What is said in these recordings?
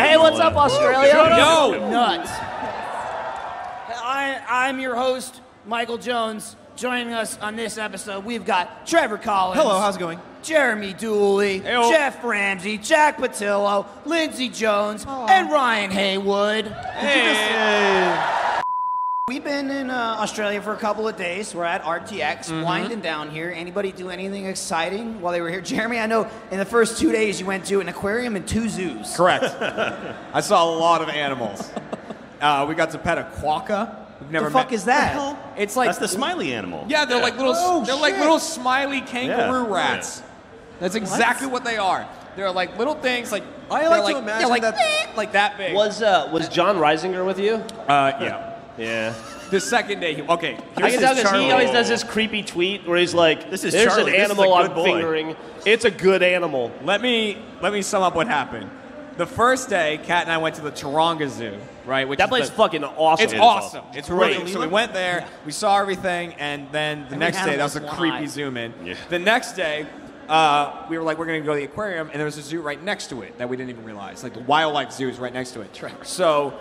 Hey, what's up, Australia? Yo! Nuts. I'm your host, Michael Jones. Joining us on this episode, we've got Trevor Collins. Hello, how's it going? Jeremy Dooley, Hey-o. Jeff Ramsey, Jack Patillo, Lindsey Jones, and Ryan Haywood. Hey! We've been in Australia for a couple of days. We're at RTX, winding down here. Anybody do anything exciting while they were here? Jeremy, I know in the first 2 days you went to an aquarium and 2 zoos. Correct. I saw a lot of animals. We got to pet a quokka. We've never The fuck met. is that? It's like That's the smiley animal. Yeah, they're like little. they're like little smiley kangaroo Yeah. rats. That's exactly what they are. They're like little things. Like I they're like to like, imagine they're like, that- like that big. Was Jon Risinger with you? Yeah. Yeah. The second day, okay. I can tell because Charlie. he always does this creepy tweet where he's like, This is "There's Charlie. an This is animal a I'm good boy." fingering. It's a good animal." Let me sum up what happened. The first day, Kat and I went to the Taronga Zoo, right? Which That is place is the- fucking awesome. It's awesome. It's great. really. So we went there, we saw everything, and then the next day, that was a animal's creepy one eye. zoom in. Yeah. The next day, we were like, we're going to go to the aquarium, and there was a zoo right next to it that we didn't even realize. Like the wildlife zoo is right next to it. So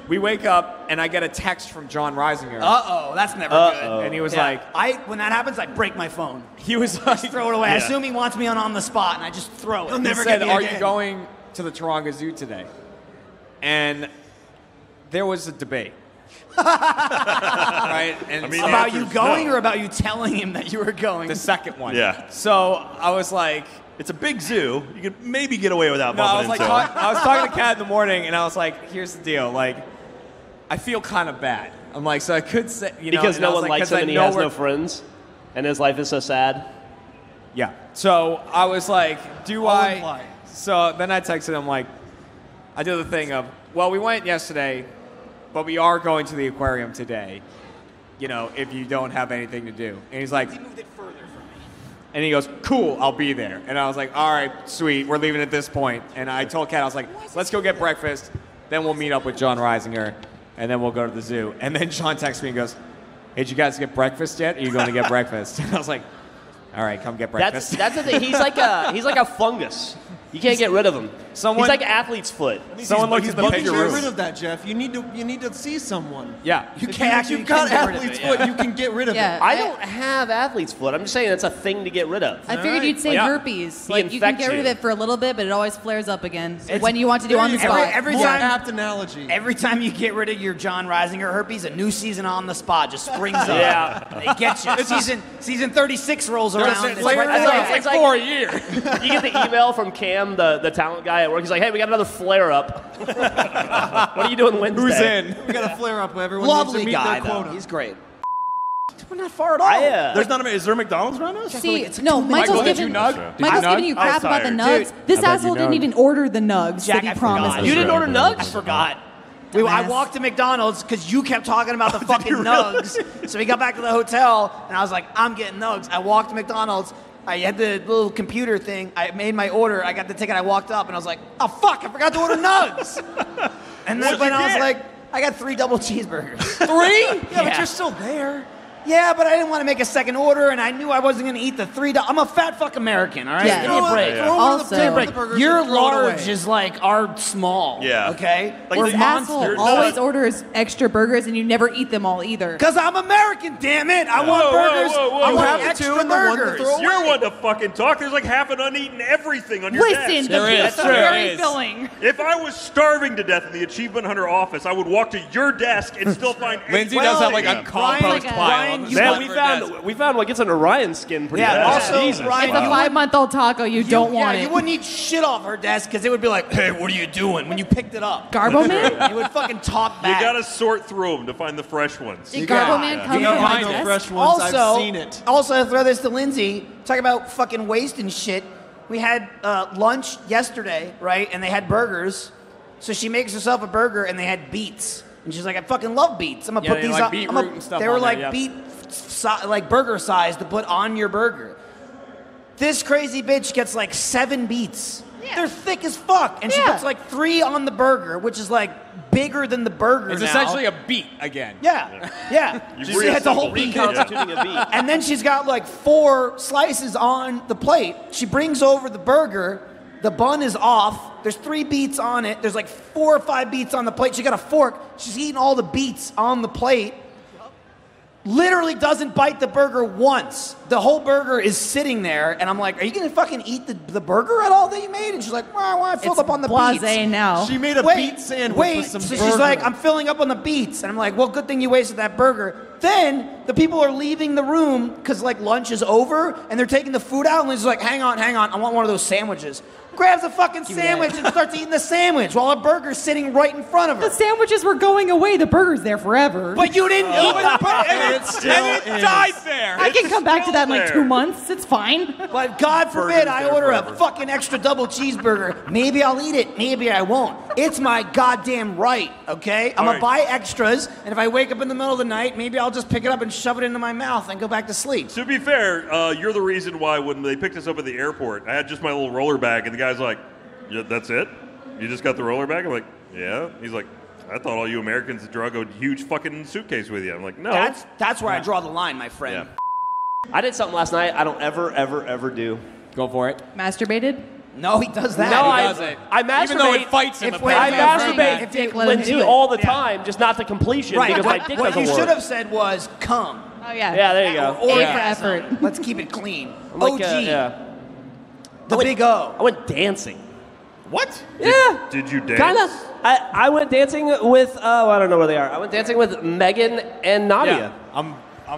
we wake up, and I get a text from Jon Risinger. Uh-oh, that's never good. And he was like, when that happens, I break my phone. he was like, Throw it away. I Yeah. assume he wants me on the spot, and I just throw it. he said, are you going to the Taronga Zoo today? And there was a debate. Right? And I mean, so- About answer you is going no. or about you telling him that you were going? the second one. Yeah. So I was like, It's a big zoo. You could maybe get away without no, I was bumping like, into I was talking to Kat in the morning, and I was like, here's the deal. Like, I feel kind of bad. I'm like, so I could say, you know, Because and I no was one like, likes 'cause him I and he know has we're- no friends, and his life is so sad. Yeah. So I was like, do All I? implied. So then I texted him like, I did the thing of, well, we went yesterday, but we are going to the aquarium today. You know, if you don't have anything to do. And he's like, He moved it further from me. and he goes, cool, I'll be there. And I was like, all right, sweet, we're leaving at this point. And I told Kat, I was like, let's go get breakfast, then we'll meet up with Jon Risinger, and then we'll go to the zoo. And then Jon texts me and goes, hey, did you guys get breakfast yet? Are you going to get breakfast? And I was like, all right, come get breakfast. That's the thing. He's like a fungus. You can't get rid of him. Someone- He's like athlete's foot. Someone looked at the You can picture. get rid of that, Jeff. You need to see someone. Yeah. You If can't actually You've got get rid of athlete's it, foot. yeah. You can get rid of Yeah. it. I don't have athlete's foot. I'm just saying it's a thing to get rid of. I figured you'd say Yeah. herpes. He Like you can infects get rid of you. it for a little bit, but it always flares up again when you want to do on the There you spot. go. Every More time- apt analogy. Every time you get rid of your Jon Risinger herpes, a new season on the spot just springs up. Yeah. It gets you. Season 36 rolls around. It's like 4 years. You get the email from Cam, the talent guy at work. He's like, "Hey, we got another flare up. What are you doing Wednesday?" Who's in? We got a flare up. Everyone Lovely needs to meet guy, their though. quota. He's great. We're not far at all. There's not a. Is there a McDonald's around us? See, no, Michael's did you giving nug? Did you Michael's nug? giving you crap about the tired. nugs. Dude, This I bet you asshole didn't know. even order the nugs Jack, that he I promised. forgot. You didn't order nugs? I forgot. I walked to McDonald's because you kept talking about the fucking nugs. So we got back to the hotel, and I was like, I'm getting nugs. I walked to McDonald's. I had the little computer thing. I made my order. I got the ticket. I walked up, and I was like, oh, fuck, I forgot to order nugs. And then when I was like, I got 3 double cheeseburgers. 3? Yeah, but you're still there. Yeah, but I didn't want to make a second order, and I knew I wasn't going to eat the 3. I'm a Fatfuck American, all right? Yeah. Give me a break. Throw one of the- Also- throw one Break. of the burgers Your and throw it large away. is like our small. Yeah. Okay? Like We're This the asshole monsters. always orders extra burgers and you never eat them all either. Because I'm American, damn it! I want burgers. I You want have extra 2 and the 1 to burgers. throw away. You're one to fucking talk. There's like half an uneaten everything on your Listen, desk. the pizza's There very is. filling. If I was starving to death in the Achievement Hunter office, I would walk to your desk and still find Lindsay anything. does have like Yeah. a compost Ryan, pile. Ryan, on the you side Man, of we her found desk. what gets under Ryan's skin pretty Yeah, bad. also, Jesus. Ryan, It's a 5-month-old taco. You don't want You it. wouldn't eat shit off her desk because it would be like, hey, what are you doing when you picked it up? Garbo Man? You would fucking talk You back. gotta sort through them to find the fresh ones. Did Garbo Man come You from don't my find no desk? fresh ones. Also, I've seen it. also, I throw this to Lindsay. Talk about fucking waste and shit. We had lunch yesterday, right? And they had burgers. So she makes herself a burger, and they had beets. And she's like, I fucking love beets. I'm gonna Yeah, put they these like on. beetroot and stuff They were on there, like yeah. beet, like burger size to put on your burger. This crazy bitch gets like 7 beets. They're thick as fuck, and she Yeah. puts like 3 on the burger, which is like bigger than the burger. It's now. essentially a beat again. Yeah. You've She has a whole reassembled beet. Reconstituting a beat. And then she's got like 4 slices on the plate. She brings over the burger. The bun is off. There's 3 beets on it. There's like 4 or 5 beets on the plate. She got a fork. She's eating all the beets on the plate. Literally doesn't bite the burger once. The whole burger is sitting there, and I'm like, are you going to fucking eat the burger at all that you made? And she's like, well, I filled up on the beets. Blasé now. She made a beet sandwich with some so burger. she's like, I'm filling up on the beets. And I'm like, well, good thing you wasted that burger. Then the people are leaving the room because like lunch is over, and they're taking the food out, and Liz is like, hang on, I want one of those sandwiches. Grabs a fucking sandwich and starts eating the sandwich while a burger's sitting right in front of her. The sandwiches were going away. The burger's there forever. But you didn't eat the burger. And it died there. I can come back to that in like there. 2 months. It's fine. But God forbid I there order forever. a fucking extra double cheeseburger. Maybe I'll eat it. Maybe I won't. It's my goddamn right, okay? I'm going to buy extras, and if I wake up in the middle of the night, maybe I'll just pick it up and shove it into my mouth and go back to sleep. To be fair, you're the reason why when they picked us up at the airport, I had just my little roller bag, and the guy's like, yeah, that's it? You just got the roller bag? I'm like, yeah. He's like, I thought all you Americans drug a huge fucking suitcase with you. I'm like, no. That's where I draw the line, my friend. Yeah. I did something last night I don't ever do. Go for it. Masturbated? No, he does that. No, He I does it. I masturbate. Even though it fights him. If- apparently. I If- masturbate if- Dick let him Lindsay do it. all the time, just not to completion Right. because my dick What doesn't you work. should have said was, come. Oh, yeah. Yeah, there you go. Or A for effort. Let's keep it clean. I'm like, OG. yeah. The big O. I went dancing. What? Yeah. Did you dance? Kind of. I went dancing with, I don't know where they are. I went dancing with Megan and Nadia. I'm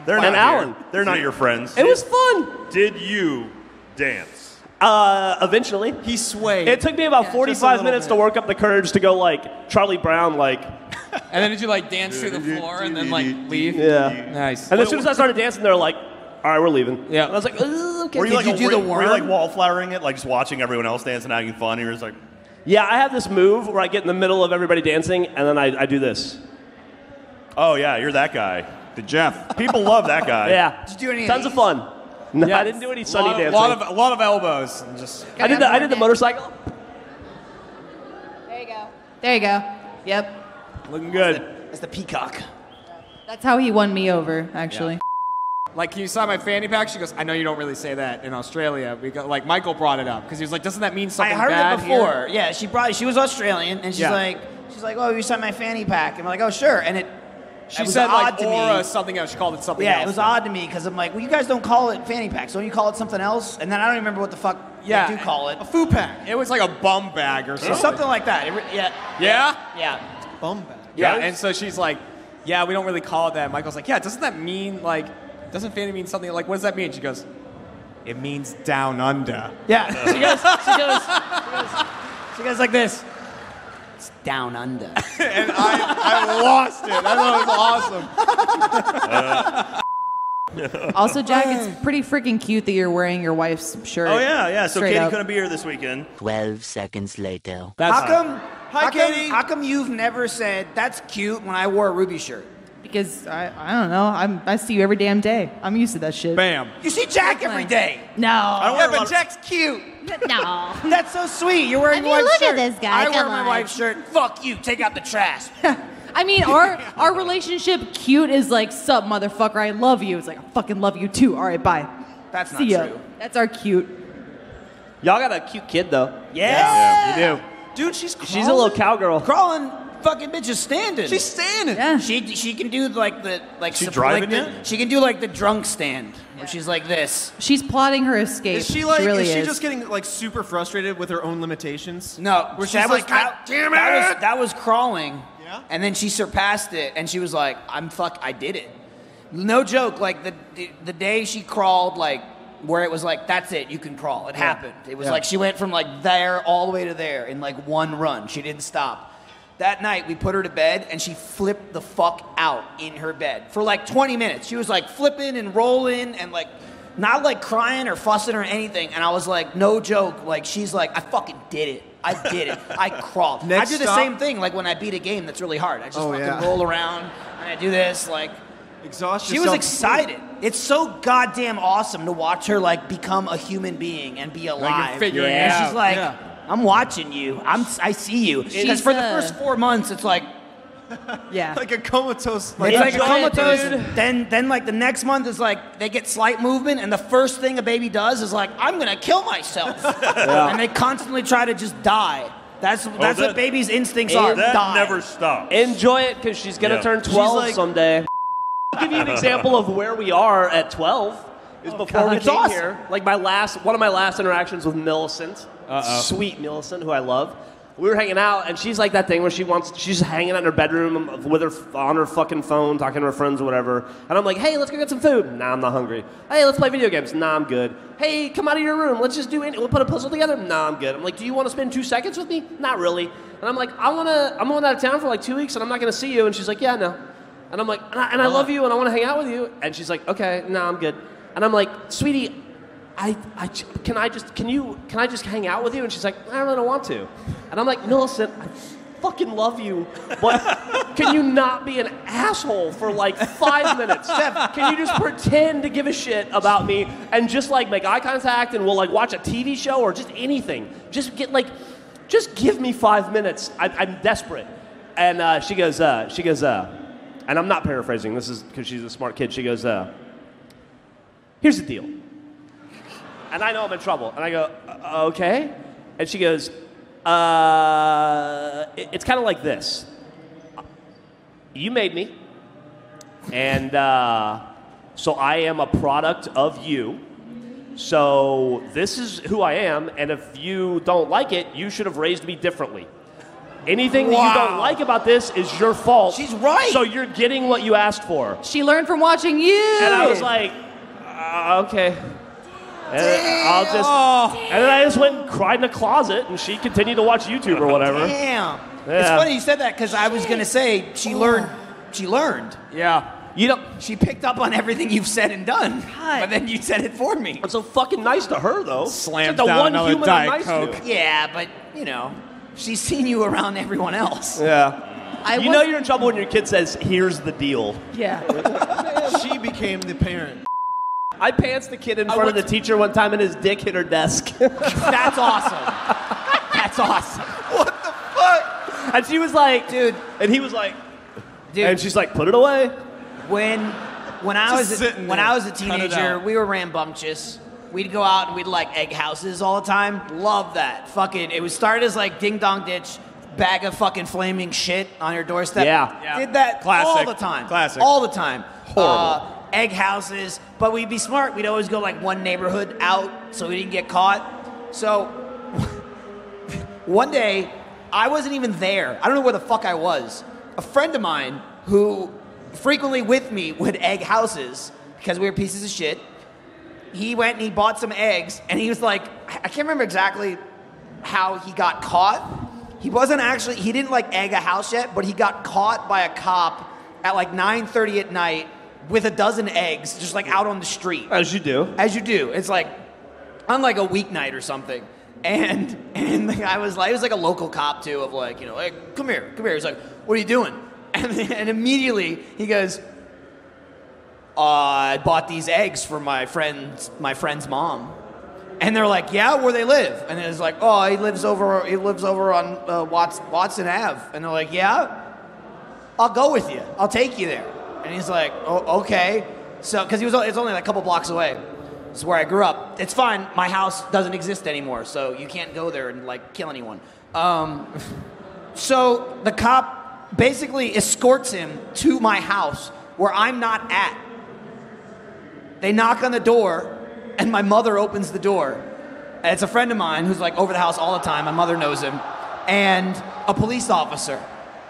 They're And not Alan. Here. They're not your friends. It was fun. Did you dance? Eventually. He swayed. It took me about just a 45 little minutes bit. to work up the courage to go like Charlie Brown, like, And then did you like dance through the floor and then like leave? yeah. Nice. And as soon as I started dancing, they were like, all right, we're leaving. Yeah. And I was like, okay. Were you like you do the were you like worm? wallflowering it, like just watching everyone else dance and having fun? And you're just like, Yeah, I have this move where I get in the middle of everybody dancing, and then I do this. oh yeah, you're that guy. The Geoff. People love that guy. Yeah. Did you do any of Tons of these? fun. No, Yeah. I didn't do any sunny dancing. A lot of elbows. And just I did the motorcycle. There you go. There you go. Yep. Looking good. It's the peacock. That's how he won me over, actually. like, can you sign my fanny pack? She goes, I know you don't really say that in Australia. Because like Michael brought it up because he was like, doesn't that mean I something heard bad it before. here? Yeah, she was Australian, and she's Yeah. like, oh, you signed my fanny pack. And I'm like, oh, sure. And it She was said odd like to aura me. something else. She called it something Yeah, else. it was odd to me because I'm like, well, you guys don't call it fanny packs. Don't you call it something else? And then I don't remember what the fuck Yeah. they do call it. A foo pack. It was like a bum bag or something. Something like that. Yeah. Yeah? Yeah. Bum bag. Yeah. And so she's like, yeah, we don't really call it that. Michael's like, yeah, doesn't that mean like, doesn't fanny mean something like, what does that mean? She goes, it means down under. Yeah. She goes like this. It's down under. And I lost it. I thought it was awesome. Also, Jack, it's pretty freaking cute that you're wearing your wife's shirt. Oh yeah. So Straight Katie up. couldn't be here this weekend. 12 seconds later. How come? Hi, Katie. How come you've never said that's cute when I wore a Ruby shirt? Because I don't know. I see you every damn day. I'm used to that shit. Bam. You see Jack every day. No. Yeah, but Jack's cute. No. That's so sweet. You're wearing I mean, your wife's look shirt. at this guy. I wear Come my on. wife's shirt. Fuck you. Take out the trash. I mean, our relationship cute is like, sup, motherfucker, I love you. It's like, I fucking love you too. All right, bye. That's not See ya. true. That's our cute. Y'all got a cute kid though. Yeah. You do. Dude, she's She's a little cowgirl. crawling. Fucking bitch is standing. She's standing. Yeah. She can do like the She supp- driving like the- yet? She can do like the drunk stand where she's like this. She's plotting her escape. Is she like? She really is she is. just getting like super frustrated with her own limitations? No, Where she's that was like, God damn it! that was crawling. Yeah? And then she surpassed it, and she was like, I did it. No joke. Like the day she crawled, like where it was like, that's it, you can crawl. It happened. It was like she went from like there all the way to there in like one run. She didn't stop. That night, we put her to bed, and she flipped the fuck out in her bed for like 20 minutes. She was like flipping and rolling and like not like crying or fussing or anything. And I was like, no joke. Like, she's like, I fucking did it. I did it. I crawled. Next I do the stop- same thing like when I beat a game that's really hard. I just fucking yeah. roll around and I do this. Like, Exhaust she was yourself. excited. It's so goddamn awesome to watch her like become a human being and be alive. figuring it And out. she's like, Yeah. I'm watching you. I see you. Because for the first 4 months, it's like, Yeah. Like a comatose. It's like a Enjoy it, comatose. dude. Then like the next month is like they get slight movement, and the first thing a baby does is like, I'm gonna kill myself, and they constantly try to just die. That's that- what babies' instincts are. That Die. never stops. Enjoy it because she's gonna Yeah. turn 12 like- someday. I'll give you an example of where we are at 12. Is before we It's came awesome. here. Like one of my last interactions with Millicent, sweet Millicent, who I love. We were hanging out, and she's like that thing where she's hanging out in her bedroom with on her fucking phone, talking to her friends or whatever. And I'm like, hey, let's go get some food. Nah, I'm not hungry. Hey, let's play video games. Nah, I'm good. Hey, come out of your room. Let's just we'll put a puzzle together. Nah, I'm good. I'm like, do you want to spend 2 seconds with me? Not really. And I'm like, I'm going out of town for like 2 weeks, and I'm not going to see you. And she's like, yeah, no. And I'm like, and I love you, and I want to hang out with you. And she's like, okay, nah, I'm good. And I'm like, sweetie, can I just hang out with you? And she's like, I really don't want to. And I'm like, Millicent, I fucking love you, but can you not be an asshole for like 5 minutes? Can you just pretend to give a shit about me and just like make eye contact and we'll like watch a TV show or just anything? Just give me 5 minutes. I'm desperate. And she goes, and I'm not paraphrasing. This is because she's a smart kid. She goes, here's the deal. And I know I'm in trouble. And I go, okay. And she goes, it's kind of like this. You made me. And so I am a product of you. So this is who I am. And if you don't like it, you should have raised me differently. Anything that you don't like about this is your fault. She's right. So you're getting what you asked for. She learned from watching you. And I was like, okay. And and then I just went and cried in a closet, and she continued to watch YouTube or whatever. Damn. Yeah. It's funny you said that because I was gonna say she learned. She learned. Yeah. You know, She picked up on everything you've said and done. But then you said it for me. it's so fucking nice to her, though. Slams it's like the down one another human Diet I'm nice Coke. to. Yeah, but she's seen you around everyone else. Yeah. You know you're in trouble when your kid says, here's the deal. Yeah. She became the parent. I pantsed the kid in front of the teacher one time and his dick hit her desk. That's awesome. That's awesome. What the fuck? And she was like, Dude. And he was like, Dude. and she's like, put it away. When I Just was sitting when there. I was a Cut it teenager, out. we were rambunctious. We'd go out and we'd like egg houses all the time. Love that. Fucking, it was started as like ding dong ditch, bag of fucking flaming shit on your doorstep. Yeah. Did that all Classic. the time. Classic. All the time. Horrible. Egg houses, but we'd be smart. We'd always go like one neighborhood out so we didn't get caught. So one day, I wasn't even there. I don't know where the fuck I was. A friend of mine who frequently with me would egg houses because we were pieces of shit. He went and he bought some eggs, and he was like, I can't remember exactly how he got caught. He didn't like egg a house yet, but he got caught by a cop at like 9:30 at night with a dozen eggs just like out on the street. As you do. As you do. It's like on like a weeknight or something. And the guy was like, it was like a local cop too, of like, hey, come here. He's like, what are you doing? And immediately he goes, I bought these eggs for my friend's mom. And they're like, yeah, where they live? And it's like, oh, he lives over on Watson Ave. And they're like, yeah, I'll go with you. I'll take you there. And he's like, oh, okay. So, because it's only like a couple blocks away. It's where I grew up. It's fine. My house doesn't exist anymore, so you can't go there and like kill anyone. So the cop basically escorts him to my house where I'm not at. They knock on the door, and my mother opens the door. And it's a friend of mine who's like over the house all the time. My mother knows him. And a police officer.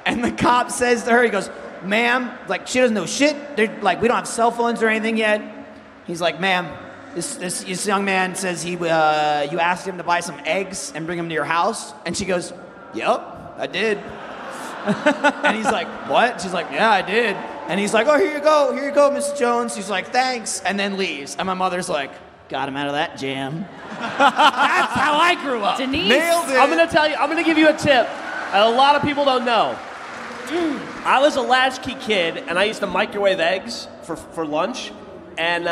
And the cop says to her, he goes, ma'am, like she doesn't know shit. They're like, we don't have cell phones or anything yet. He's like, ma'am, this young man says you asked him to buy some eggs and bring them to your house. And she goes, yep, I did. And he's like, what? She's like, yeah, I did. And he's like, oh, here you go, Mrs. Jones. She's like, thanks, and then leaves. And my mother's like, got him out of that jam. That's how I grew up. Denise. Nailed it. I'm gonna give you a tip. A lot of people don't know. I was a latchkey kid, and I used to microwave eggs for lunch. And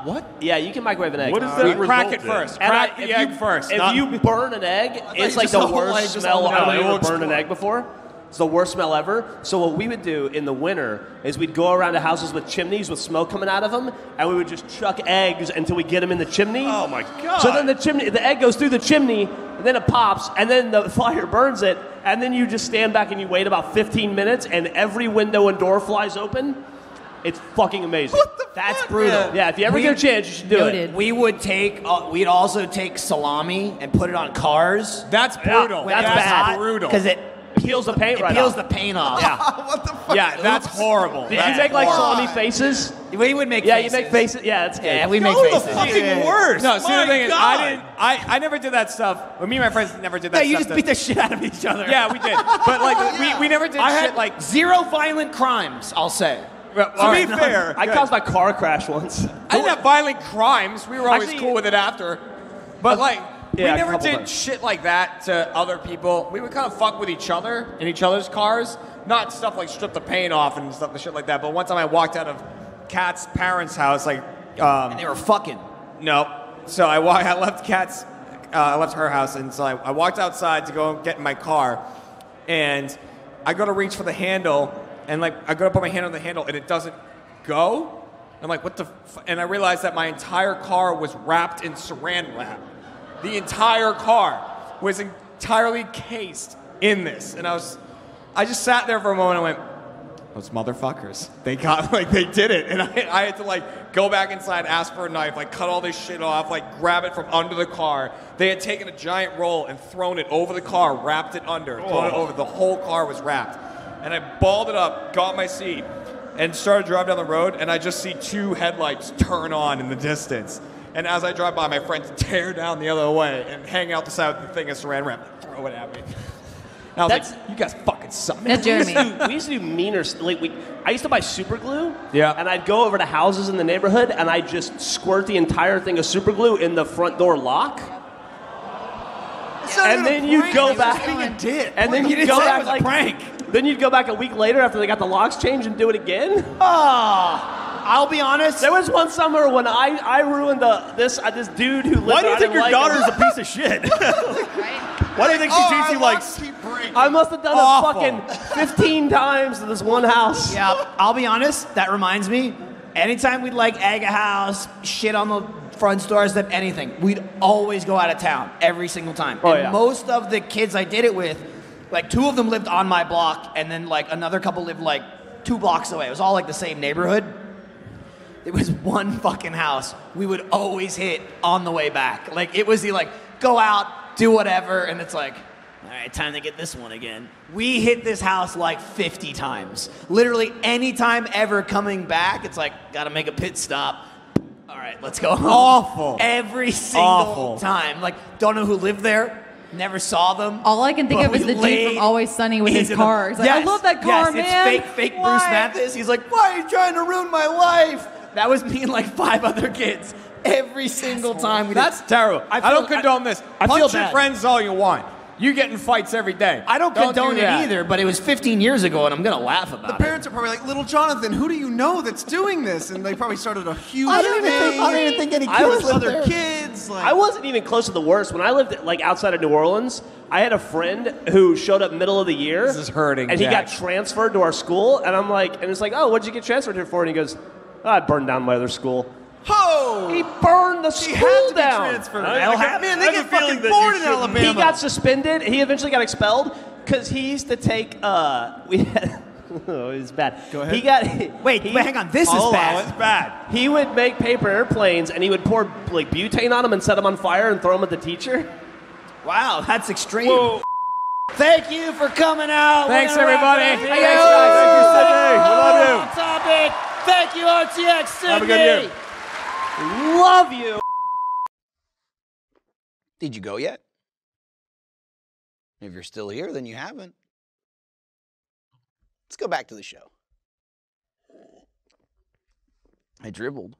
What? Yeah, you can microwave an egg. What is that? Crack result it in? first. And Crack the egg first. If not- you burn an egg, it's you like just the said the whole egg worst just smell. all I don't know out. if you It will ever burned an explode. egg before. It's the worst smell ever. So what we would do in the winter is we'd go around to houses with chimneys with smoke coming out of them, and we would just chuck eggs until we get them in the chimney. Oh my God. So then the egg goes through the chimney, and then it pops, and then the fire burns it, and then you just stand back and you wait about 15 minutes, and every window and door flies open. It's fucking amazing. That's brutal. Yeah, if you ever get a chance, you should do it. We would we'd also take salami and put it on cars. That's brutal. When That's brutal. Because it peels the paint right peels off. the paint off. Yeah. What the fuck? Yeah, that's horrible. Did you make like salami faces? We would make Yeah, faces. you make faces. Yeah, that's good. Yeah, we make You're the faces. fucking worst. No, see, My the thing is, God. I never did that stuff. Well, me and my friends never did that No, stuff. you just beat the shit out of each other. Yeah, we did. But like, we never did I shit had like. zero violent crimes, I'll say. To be fair, I caused my car crash once. I didn't have violent crimes. We were always Actually- cool with it after. But like, Yeah, a we never couple did times. shit like that to other people. We would kind of fuck with each other in each other's cars. Not stuff like strip the paint off and stuff, shit like that. But one time I walked out of Kat's parents' house, like, And they were fucking. no. So I left Kat's, I left her house, and so I walked outside to go get in my car, and I go to reach for the handle, and like I go to put my hand on the handle, and it doesn't go. I'm like, what the? And I realized that my entire car was wrapped in Saran wrap. The entire car was entirely cased in this, and I just sat there for a moment and went, those motherfuckers. They did it. And I had to like go back inside, ask for a knife, like cut all this shit off, like grab it from under the car. They had taken a giant roll and thrown it over the car, wrapped it under, thrown it over. The whole car was wrapped. And I balled it up, got my seat, and started driving down the road, and I just see two headlights turn on in the distance. And as I drive by, my friends tear down the other way and hang out the side of the thing of saran wrap, throw it at me. And I was like, you guys fucking suck. That's Jeremy. We used to do meaner. I used to buy super glue. Yeah. And I'd go over to houses in the neighborhood, and I'd just squirt the entire thing of super glue in the front door lock. And then you'd go back. And then you'd go back like prank. Then you'd go back a week later after they got the locks changed and do it again. I'll be honest. There was one summer when I ruined this dude who lived. Why do you think your daughter's a a piece of shit? Why do you think she treats you like? I must have done it fucking 15 times to this one house. Yeah, I'll be honest. That reminds me. Anytime we'd like egg a house, shit on the front doorstep, anything, we'd always go out of town every single time. Oh, and yeah. most of the kids I did it with, like 2 of them lived on my block, and then like another couple lived like 2 blocks away. It was all like the same neighborhood. It was one fucking house we would always hit on the way back. Like it was the like go out, do whatever, and it's like, all right, time to get this one again. We hit this house like 50 times. Literally any time ever coming back, it's like, gotta make a pit stop. All right, let's go home. Awful. Every single time. Like, don't know who lived there, never saw them. All I can think of is the dude from Always Sunny with his car. He's like, I love that car, man. It's fake Why? Bruce Mathis. He's like, why are you trying to ruin my life? That was me and like 5 other kids. Every single time we did. That's terrible. I don't condone this. I feel Punch your bad. friends all you want. You get in fights every day. I don't condone do it that. either, but it was 15 years ago, and I'm gonna laugh about The it. parents are probably like, little Jonathan, who do you know that's doing this? And they probably started a huge I don't even think any I kids was lived other there. kids. Like, I wasn't even close to the worst. When I lived like outside of New Orleans, I had a friend who showed up middle of the year. This is hurting, And he Jack. got transferred to our school, and I'm like, and it's like, oh, what'd you get transferred here for? And he goes, oh, I burned down my other school. ho! He burned the He school had to be down. transferred. That'll happen. Man, they I have get a feeling fucking that born you in shouldn't- Alabama. He got suspended. He eventually got expelled because he used to take. We had. Oh, it was bad. Go ahead. He got. Wait, hang on. This is I'll allow bad. it. It's bad. He would make paper airplanes, and he would pour like butane on them and set them on fire and throw them at the teacher. Wow, that's extreme. Whoa. Thank you for coming out. Thanks, We're gonna everybody. wrap it Thanks, here. guys. Thank you, Sydney. We love you. On topic. Thank you, RTX Sydney. Have a good year. Love you. Did you go yet? If you're still here, then you haven't. Let's go back to the show. I dribbled.